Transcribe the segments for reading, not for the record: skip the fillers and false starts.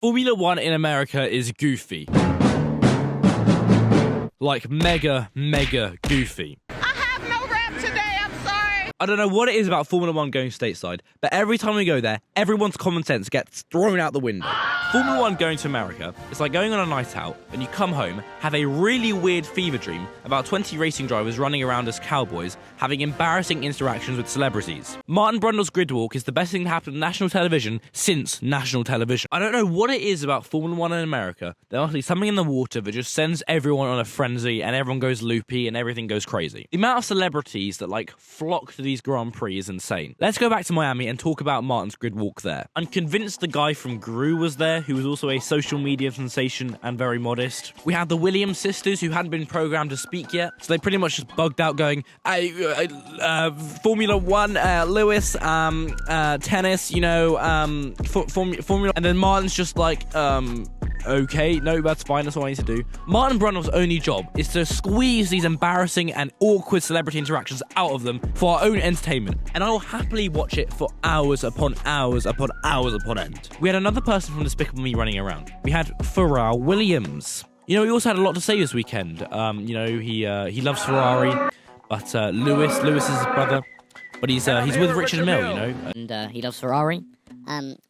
Formula One in America is goofy. Like mega goofy. I have no rap today, I'm sorry. I don't know what it is about Formula One going stateside, but every time we go there, everyone's common sense gets thrown out the window. Formula One going to America, it's like going on a night out, and you come home, have a really weird fever dream about 20 racing drivers running around as cowboys, having embarrassing interactions with celebrities. Martin Brundle's grid walk is the best thing to happen to national television since national television. I don't know what it is about Formula One in America. There must be something in the water that just sends everyone on a frenzy, and everyone goes loopy, and everything goes crazy. The amount of celebrities that, like, flock to these Grand Prix is insane. Let's go back to Miami and talk about Martin's grid walk there. I'm convinced the guy from Gru was there, who was also a social media sensation and very modest. We had the Williams sisters, who hadn't been programmed to speak yet, so they pretty much just bugged out going, Formula One, Lewis, tennis, you know, Formula, and then Martin's just like, okay, no, that's fine, that's what I need to do. Martin Brundle's only job is to squeeze these embarrassing and awkward celebrity interactions out of them for our own entertainment, and I'll happily watch it for hours upon hours upon hours upon end. We had another person from Despicable Me running around. We had Pharrell Williams. You know, he also had a lot to say this weekend. You know, he loves Ferrari, but Lewis is his brother, but he's with Richard Mille, you know. And he loves Ferrari.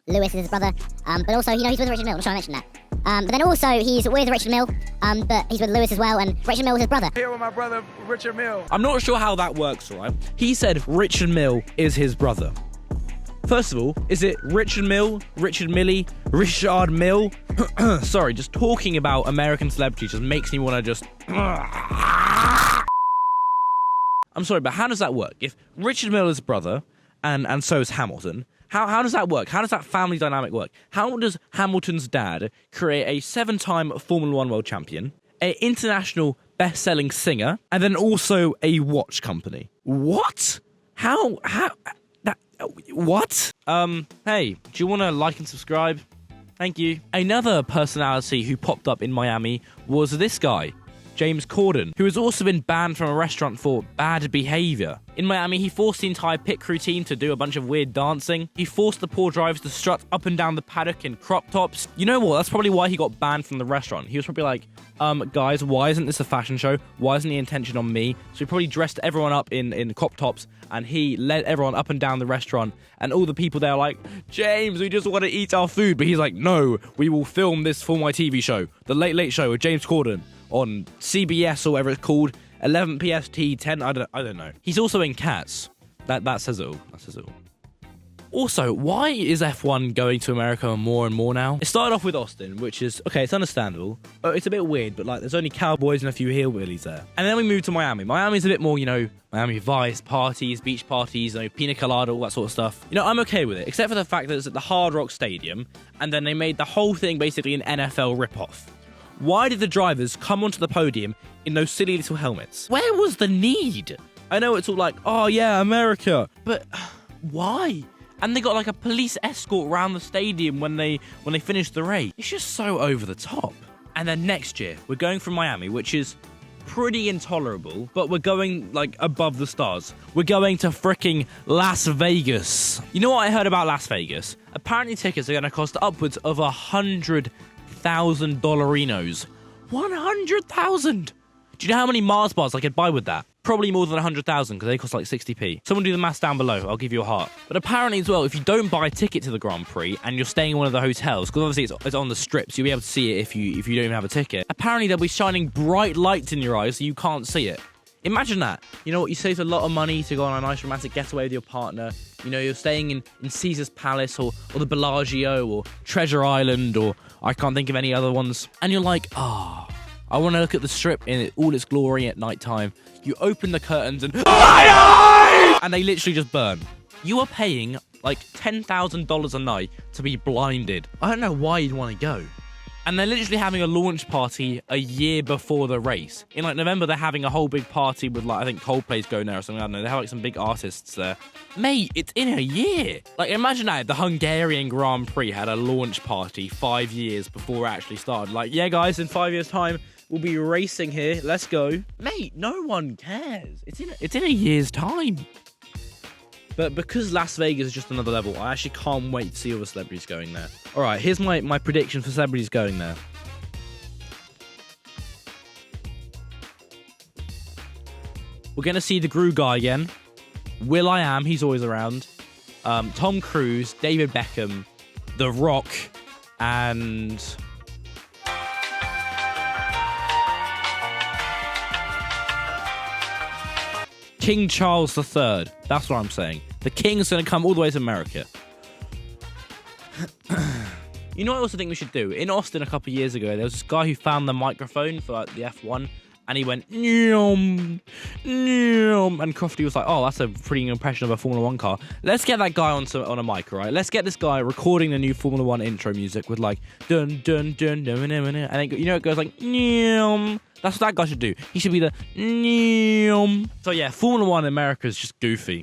Lewis is his brother, but also, you know, he's with Richard Mille. I'm trying to mention that. But then also, he's with Richard Mille, but he's with Lewis as well, and Richard Mille is his brother. Here with my brother, Richard Mille. I'm not sure how that works, right? He said Richard Mille is his brother. First of all, is it Richard Mille, Richard Millie, Richard Mille? Sorry, just talking about American celebrities just makes me want to just... I'm sorry, but how does that work? If Richard Mille is his brother, and so is Hamilton, how does that work? How does that family dynamic work? How does Hamilton's dad create a 7-time Formula One world champion, an international best-selling singer, and then also a watch company? What? What? Hey, do you want to like and subscribe? Thank you. Another personality who popped up in Miami was this guy, James Corden, who has also been banned from a restaurant for bad behavior. In Miami, he forced the entire pit crew team to do a bunch of weird dancing. He forced the poor drivers to strut up and down the paddock in crop tops. You know what? That's probably why he got banned from the restaurant. He was probably like, guys, why isn't this a fashion show? Why isn't the intention on me? So he probably dressed everyone up in crop tops, and he led everyone up and down the restaurant, and all the people there are like, James, we just want to eat our food. But he's like, no, we will film this for my TV show, The Late Late Show with James Corden, on CBS or whatever it's called, 11 PST, 10, I don't know. He's also in Cats. That says it all. That says it all. Also, why is F1 going to America more and more now? It started off with Austin, which is, okay, it's understandable. It's a bit weird, but like, there's only cowboys and a few hillbillies there. And then we moved to Miami. Miami's a bit more, you know, Miami Vice, parties, beach parties, you know, pina colada, all that sort of stuff. You know, I'm okay with it, except for the fact that it's at the Hard Rock Stadium, and then they made the whole thing basically an NFL ripoff. Why did the drivers come onto the podium in those silly little helmets? Where was the need? I know it's all like, oh yeah, America, but why? And they got like a police escort around the stadium when they finished the race. It's just so over the top. And then next year, we're going from Miami, which is pretty intolerable, but we're going like above the stars. We're going to fricking Las Vegas. You know what I heard about Las Vegas? Apparently tickets are going to cost upwards of $100,000. $100,000. Do you know how many Mars bars I could buy with that? Probably more than 100,000 because they cost like 60p. Someone do the maths down below. I'll give you a heart. But apparently as well, if you don't buy a ticket to the Grand Prix and you're staying in one of the hotels, because obviously it's on the strip, so you'll be able to see it if you don't even have a ticket. Apparently they'll be shining bright lights in your eyes so you can't see it. Imagine that. You know what? You save a lot of money to go on a nice romantic getaway with your partner. You know, you're staying in Caesar's Palace or the Bellagio or Treasure Island, or I can't think of any other ones. And you're like, I want to look at the strip in all its glory at nighttime. You open the curtains and and they literally just burn. You are paying like $10,000 a night to be blinded. I don't know why you'd want to go. And they're literally having a launch party a year before the race. In like November, they're having a whole big party with like, I think Coldplay's going there or something. I don't know. They have like some big artists there. Mate, it's in a year. Like imagine that the Hungarian Grand Prix had a launch party 5 years before it actually started. Like, yeah guys, in 5 years time, we'll be racing here. Let's go. Mate, no one cares. It's in a year's time. But because Las Vegas is just another level, I actually can't wait to see all the celebrities going there. All right, here's my prediction for celebrities going there. We're going to see the Gru guy again. will.i.am, he's always around. Tom Cruise, David Beckham, The Rock, and... King Charles III. That's what I'm saying. The king's going to come all the way to America. You know what I also think we should do? In Austin a couple of years ago, there was this guy who found the microphone for like, the F1, and he went, "Nyom, nyom," and Crofty was like, "Oh, that's a pretty impression of a Formula 1 car. Let's get that guy on a mic, all right? Let's get this guy recording the new Formula 1 intro music with like, dun, dun, dun, dun, dun, dun, and then, you know, it goes like, nyom. That's what that guy should do. He should be the nyom. So yeah, Formula 1 in America is just goofy.